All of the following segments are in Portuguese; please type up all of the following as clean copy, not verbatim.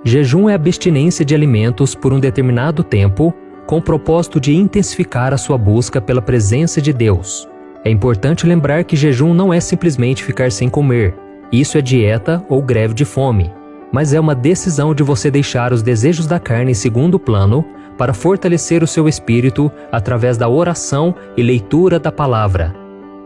Jejum é a abstinência de alimentos por um determinado tempo, com o propósito de intensificar a sua busca pela presença de Deus. É importante lembrar que jejum não é simplesmente ficar sem comer. Isso é dieta ou greve de fome. Mas é uma decisão de você deixar os desejos da carne em segundo plano para fortalecer o seu espírito através da oração e leitura da palavra.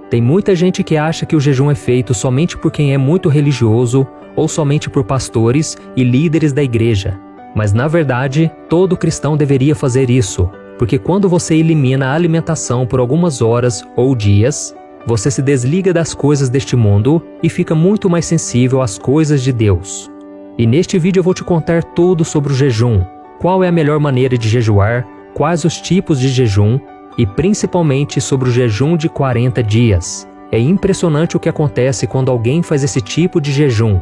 Tem muita gente que acha que o jejum é feito somente por quem é muito religioso ou somente por pastores e líderes da igreja. Mas na verdade, todo cristão deveria fazer isso, porque quando você elimina a alimentação por algumas horas ou dias, você se desliga das coisas deste mundo e fica muito mais sensível às coisas de Deus. E neste vídeo eu vou te contar tudo sobre o jejum, qual é a melhor maneira de jejuar, quais os tipos de jejum e principalmente sobre o jejum de 40 dias. É impressionante o que acontece quando alguém faz esse tipo de jejum.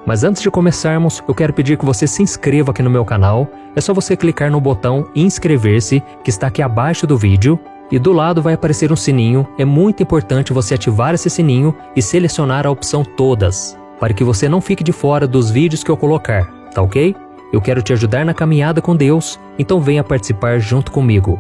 Mas antes de começarmos, eu quero pedir que você se inscreva aqui no meu canal. É só você clicar no botão inscrever-se, que está aqui abaixo do vídeo, e do lado vai aparecer um sininho. É muito importante você ativar esse sininho e selecionar a opção todas, para que você não fique de fora dos vídeos que eu colocar, tá ok? Eu quero te ajudar na caminhada com Deus, então venha participar junto comigo.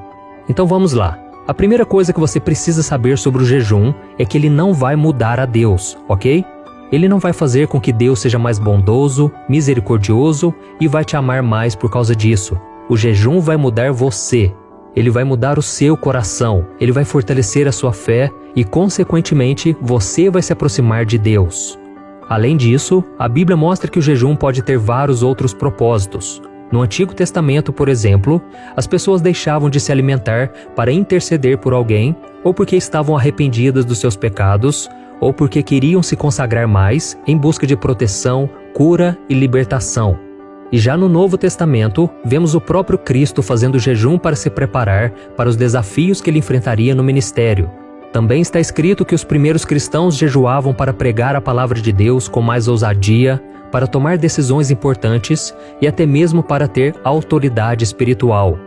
Então vamos lá. A primeira coisa que você precisa saber sobre o jejum é que ele não vai mudar a Deus, ok? Ele não vai fazer com que Deus seja mais bondoso, misericordioso e vai te amar mais por causa disso. O jejum vai mudar você. Ele vai mudar o seu coração. Ele vai fortalecer a sua fé e, consequentemente, você vai se aproximar de Deus. Além disso, a Bíblia mostra que o jejum pode ter vários outros propósitos. No Antigo Testamento, por exemplo, as pessoas deixavam de se alimentar para interceder por alguém, ou porque estavam arrependidas dos seus pecados, ou porque queriam se consagrar mais em busca de proteção, cura e libertação. E já no Novo Testamento, vemos o próprio Cristo fazendo jejum para se preparar para os desafios que ele enfrentaria no ministério. Também está escrito que os primeiros cristãos jejuavam para pregar a palavra de Deus com mais ousadia, para tomar decisões importantes e até mesmo para ter autoridade espiritual.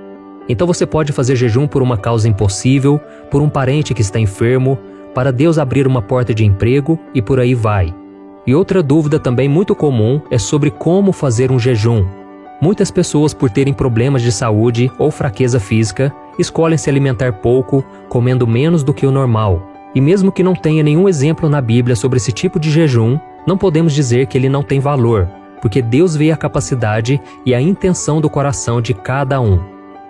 Então você pode fazer jejum por uma causa impossível, por um parente que está enfermo, para Deus abrir uma porta de emprego e por aí vai. E outra dúvida também muito comum é sobre como fazer um jejum. Muitas pessoas, por terem problemas de saúde ou fraqueza física, escolhem se alimentar pouco, comendo menos do que o normal. E mesmo que não tenha nenhum exemplo na Bíblia sobre esse tipo de jejum, não podemos dizer que ele não tem valor, porque Deus vê a capacidade e a intenção do coração de cada um.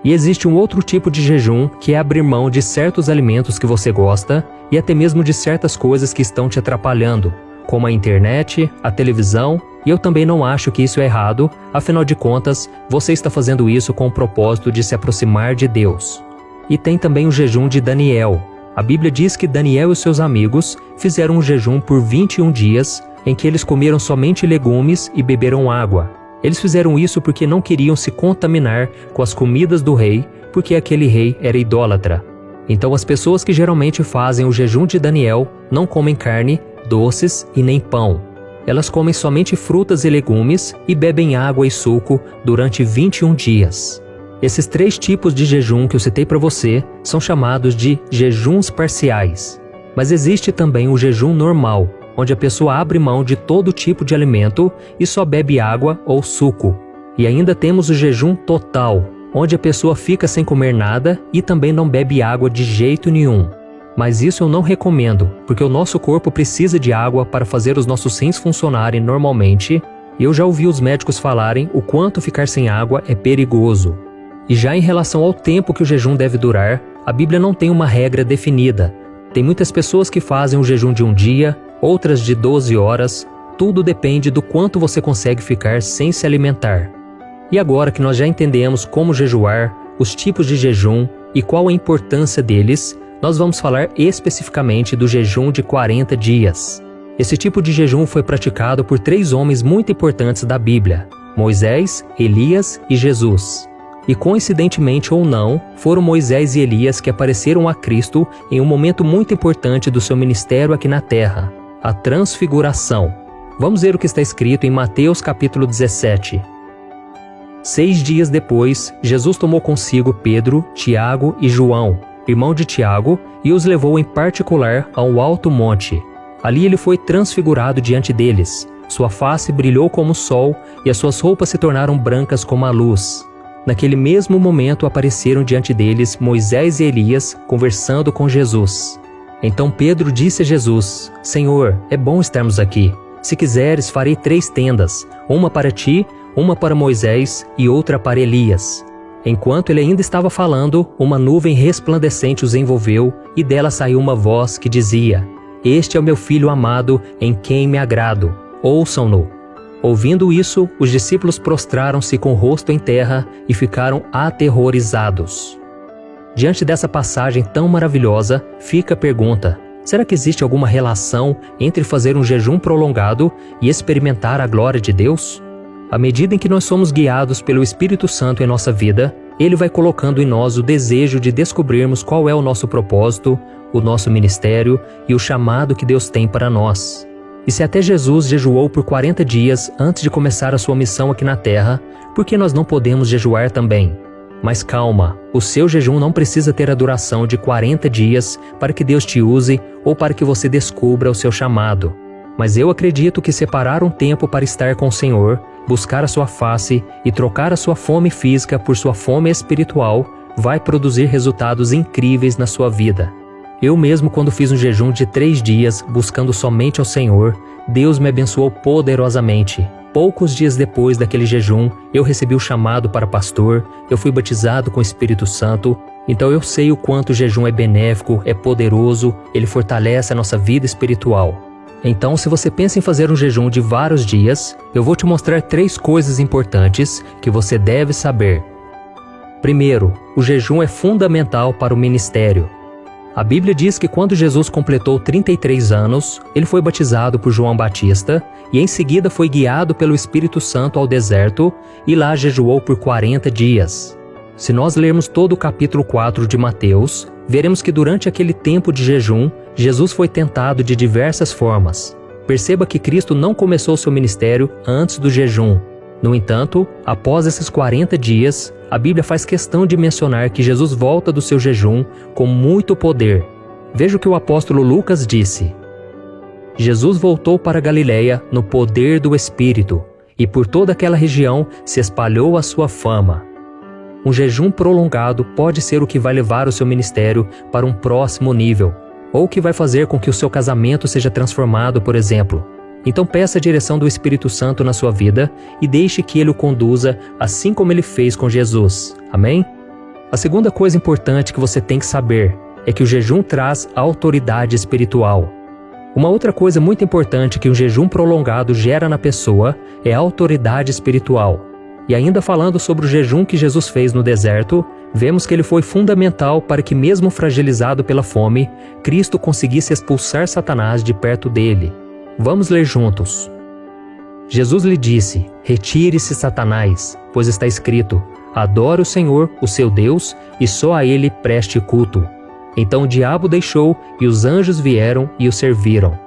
E existe um outro tipo de jejum, que é abrir mão de certos alimentos que você gosta e até mesmo de certas coisas que estão te atrapalhando, como a internet, a televisão, e eu também não acho que isso é errado, afinal de contas, você está fazendo isso com o propósito de se aproximar de Deus. E tem também o jejum de Daniel. A Bíblia diz que Daniel e seus amigos fizeram um jejum por 21 dias, em que eles comeram somente legumes e beberam água. Eles fizeram isso porque não queriam se contaminar com as comidas do rei, porque aquele rei era idólatra. Então as pessoas que geralmente fazem o jejum de Daniel não comem carne, doces e nem pão. Elas comem somente frutas e legumes e bebem água e suco durante 21 dias. Esses 3 tipos de jejum que eu citei para você são chamados de jejuns parciais. Mas existe também o jejum normal, onde a pessoa abre mão de todo tipo de alimento e só bebe água ou suco. E ainda temos o jejum total, onde a pessoa fica sem comer nada e também não bebe água de jeito nenhum. Mas isso eu não recomendo, porque o nosso corpo precisa de água para fazer os nossos rins funcionarem normalmente, e eu já ouvi os médicos falarem o quanto ficar sem água é perigoso. E já em relação ao tempo que o jejum deve durar, a Bíblia não tem uma regra definida. Tem muitas pessoas que fazem um jejum de um dia, outras de 12 horas, tudo depende do quanto você consegue ficar sem se alimentar. E agora que nós já entendemos como jejuar, os tipos de jejum e qual a importância deles, nós vamos falar especificamente do jejum de 40 dias. Esse tipo de jejum foi praticado por 3 homens muito importantes da Bíblia: Moisés, Elias e Jesus. E coincidentemente ou não, foram Moisés e Elias que apareceram a Cristo em um momento muito importante do seu ministério aqui na terra, a transfiguração. Vamos ver o que está escrito em Mateus capítulo 17. 6 dias depois, Jesus tomou consigo Pedro, Tiago e João, irmão de Tiago, e os levou em particular a um alto monte. Ali ele foi transfigurado diante deles. sua face brilhou como o sol e as suas roupas se tornaram brancas como a luz. Naquele mesmo momento apareceram diante deles Moisés e Elias conversando com Jesus. Então Pedro disse a Jesus: Senhor, é bom estarmos aqui. Se quiseres, farei 3 tendas, uma para ti, uma para Moisés e outra para Elias. Enquanto ele ainda estava falando, uma nuvem resplandecente os envolveu e dela saiu uma voz que dizia: Este é o meu filho amado, em quem me agrado. Ouçam-no. Ouvindo isso, os discípulos prostraram-se com o rosto em terra e ficaram aterrorizados. Diante dessa passagem tão maravilhosa, fica a pergunta: será que existe alguma relação entre fazer um jejum prolongado e experimentar a glória de Deus? À medida em que nós somos guiados pelo Espírito Santo em nossa vida, Ele vai colocando em nós o desejo de descobrirmos qual é o nosso propósito, o nosso ministério e o chamado que Deus tem para nós. E se até Jesus jejuou por 40 dias antes de começar a sua missão aqui na Terra, por que nós não podemos jejuar também? Mas calma, o seu jejum não precisa ter a duração de 40 dias para que Deus te use ou para que você descubra o seu chamado. Mas eu acredito que separar um tempo para estar com o Senhor, buscar a sua face e trocar a sua fome física por sua fome espiritual vai produzir resultados incríveis na sua vida. Eu mesmo, quando fiz um jejum de 3 dias buscando somente ao Senhor, Deus me abençoou poderosamente. Poucos dias depois daquele jejum, eu recebi o chamado para pastor, eu fui batizado com o Espírito Santo, então eu sei o quanto o jejum é benéfico, é poderoso, ele fortalece a nossa vida espiritual. Então, se você pensa em fazer um jejum de vários dias, eu vou te mostrar 3 coisas importantes que você deve saber. Primeiro, o jejum é fundamental para o ministério. A Bíblia diz que quando Jesus completou 33 anos, ele foi batizado por João Batista e em seguida foi guiado pelo Espírito Santo ao deserto e lá jejuou por 40 dias. Se nós lermos todo o capítulo 4 de Mateus, veremos que durante aquele tempo de jejum, Jesus foi tentado de diversas formas. Perceba que Cristo não começou seu ministério antes do jejum. No entanto, após esses 40 dias, a Bíblia faz questão de mencionar que Jesus volta do seu jejum com muito poder. Veja o que o apóstolo Lucas disse. Jesus voltou para Galiléia no poder do Espírito, e por toda aquela região se espalhou a sua fama. Um jejum prolongado pode ser o que vai levar o seu ministério para um próximo nível, ou que vai fazer com que o seu casamento seja transformado, por exemplo. Então peça a direção do Espírito Santo na sua vida e deixe que Ele o conduza assim como Ele fez com Jesus. Amém? A segunda coisa importante que você tem que saber é que o jejum traz autoridade espiritual. Uma outra coisa muito importante que um jejum prolongado gera na pessoa é a autoridade espiritual. E ainda falando sobre o jejum que Jesus fez no deserto, vemos que ele foi fundamental para que, mesmo fragilizado pela fome, Cristo conseguisse expulsar Satanás de perto dele. Vamos ler juntos. Jesus lhe disse: Retire-se, Satanás, pois está escrito: Adore o Senhor, o seu Deus, e só a Ele preste culto. Então o diabo deixou e os anjos vieram e o serviram.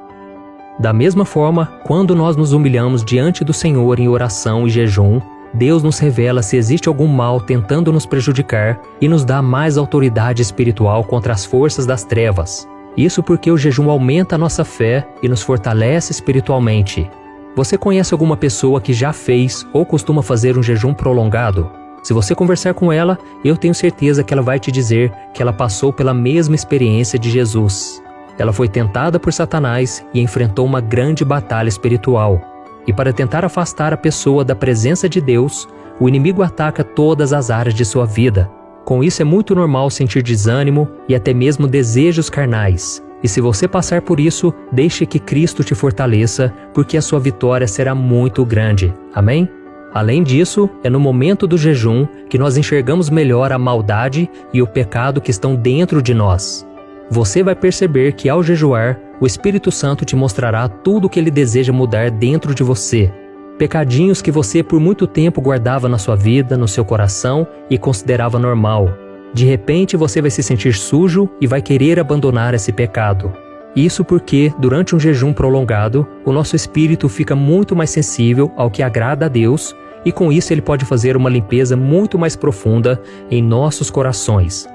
Da mesma forma, quando nós nos humilhamos diante do Senhor em oração e jejum, Deus nos revela se existe algum mal tentando nos prejudicar e nos dá mais autoridade espiritual contra as forças das trevas. Isso porque o jejum aumenta a nossa fé e nos fortalece espiritualmente. Você conhece alguma pessoa que já fez ou costuma fazer um jejum prolongado? Se você conversar com ela, eu tenho certeza que ela vai te dizer que ela passou pela mesma experiência de Jesus. Ela foi tentada por Satanás e enfrentou uma grande batalha espiritual. E para tentar afastar a pessoa da presença de Deus, o inimigo ataca todas as áreas de sua vida. Com isso é muito normal sentir desânimo e até mesmo desejos carnais. E se você passar por isso, deixe que Cristo te fortaleça, porque a sua vitória será muito grande. Amém? Além disso, é no momento do jejum que nós enxergamos melhor a maldade e o pecado que estão dentro de nós. Você vai perceber que ao jejuar, o Espírito Santo te mostrará tudo o que Ele deseja mudar dentro de você. Pecadinhos que você por muito tempo guardava na sua vida, no seu coração e considerava normal. De repente você vai se sentir sujo e vai querer abandonar esse pecado. Isso porque, durante um jejum prolongado, o nosso espírito fica muito mais sensível ao que agrada a Deus e com isso Ele pode fazer uma limpeza muito mais profunda em nossos corações.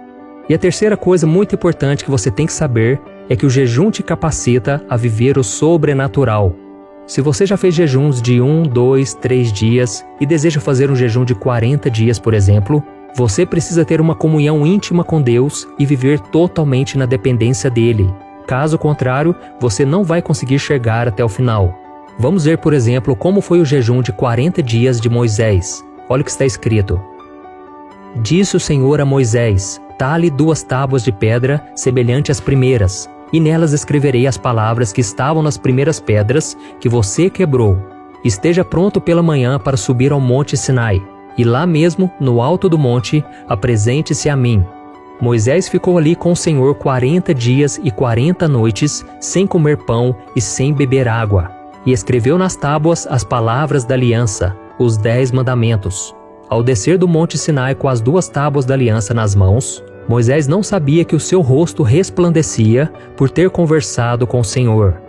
E a terceira coisa muito importante que você tem que saber é que o jejum te capacita a viver o sobrenatural. Se você já fez jejuns de 1, 2, 3 dias e deseja fazer um jejum de 40 dias, por exemplo, você precisa ter uma comunhão íntima com Deus e viver totalmente na dependência dele. Caso contrário, você não vai conseguir chegar até o final. Vamos ver, por exemplo, como foi o jejum de 40 dias de Moisés. Olha o que está escrito. Disse o Senhor a Moisés: tale 2 tábuas de pedra, semelhante às primeiras, e nelas escreverei as palavras que estavam nas primeiras pedras que você quebrou. Esteja pronto pela manhã para subir ao monte Sinai, e lá mesmo, no alto do monte, apresente-se a mim. Moisés ficou ali com o Senhor 40 dias e 40 noites, sem comer pão e sem beber água, e escreveu nas tábuas as palavras da aliança, os 10 mandamentos. Ao descer do monte Sinai com as 2 tábuas da aliança nas mãos, Moisés não sabia que o seu rosto resplandecia por ter conversado com o Senhor.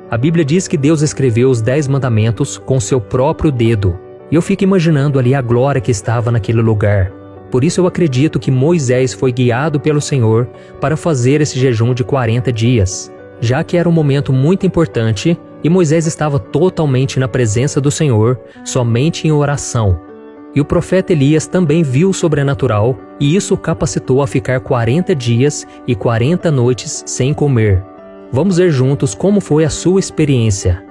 A Bíblia diz que Deus escreveu os 10 mandamentos com seu próprio dedo, e eu fico imaginando ali a glória que estava naquele lugar. Por isso eu acredito que Moisés foi guiado pelo Senhor para fazer esse jejum de 40 dias, já que era um momento muito importante e Moisés estava totalmente na presença do Senhor, somente em oração. E o profeta Elias também viu o sobrenatural e isso o capacitou a ficar 40 dias e 40 noites sem comer. Vamos ver juntos como foi a sua experiência.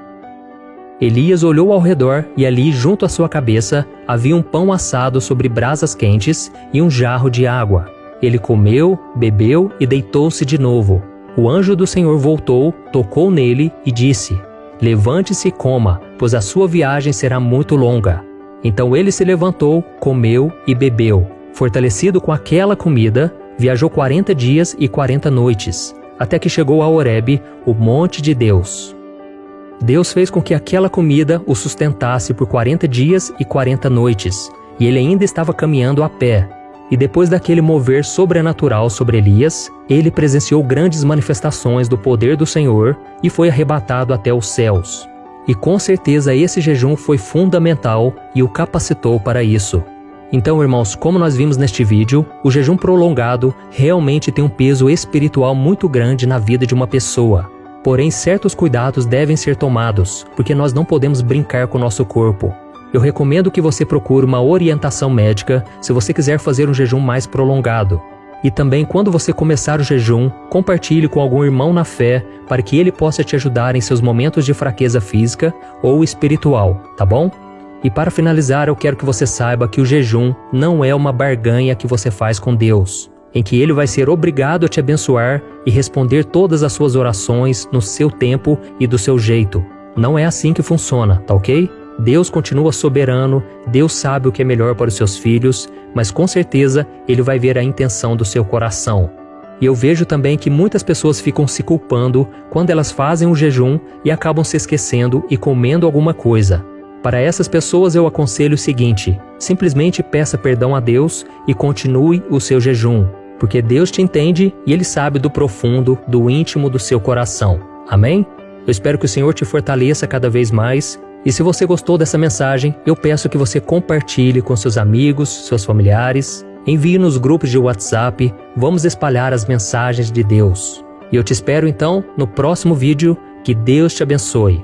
Elias olhou ao redor e ali, junto à sua cabeça, havia um pão assado sobre brasas quentes e um jarro de água. Ele comeu, bebeu e deitou-se de novo. O anjo do Senhor voltou, tocou nele e disse: levante-se e coma, pois a sua viagem será muito longa. Então ele se levantou, comeu e bebeu. Fortalecido com aquela comida, viajou 40 dias e 40 noites, até que chegou a Horebe, o monte de Deus. Deus fez com que aquela comida o sustentasse por 40 dias e 40 noites, e ele ainda estava caminhando a pé. E depois daquele mover sobrenatural sobre Elias, ele presenciou grandes manifestações do poder do Senhor e foi arrebatado até os céus. E com certeza esse jejum foi fundamental e o capacitou para isso. Então, irmãos, como nós vimos neste vídeo, o jejum prolongado realmente tem um peso espiritual muito grande na vida de uma pessoa. Porém, certos cuidados devem ser tomados, porque nós não podemos brincar com o nosso corpo. Eu recomendo que você procure uma orientação médica se você quiser fazer um jejum mais prolongado. E também, quando você começar o jejum, compartilhe com algum irmão na fé para que ele possa te ajudar em seus momentos de fraqueza física ou espiritual, tá bom? E para finalizar, eu quero que você saiba que o jejum não é uma barganha que você faz com Deus, em que Ele vai ser obrigado a te abençoar e responder todas as suas orações no seu tempo e do seu jeito. Não é assim que funciona, tá ok? Deus continua soberano, Deus sabe o que é melhor para os seus filhos, mas com certeza Ele vai ver a intenção do seu coração. E eu vejo também que muitas pessoas ficam se culpando quando elas fazem um jejum e acabam se esquecendo e comendo alguma coisa. Para essas pessoas eu aconselho o seguinte: simplesmente peça perdão a Deus e continue o seu jejum, porque Deus te entende e Ele sabe do profundo, do íntimo do seu coração. Amém? Eu espero que o Senhor te fortaleça cada vez mais. E se você gostou dessa mensagem, eu peço que você compartilhe com seus amigos, seus familiares, envie nos grupos de WhatsApp, vamos espalhar as mensagens de Deus. E eu te espero então no próximo vídeo. Que Deus te abençoe.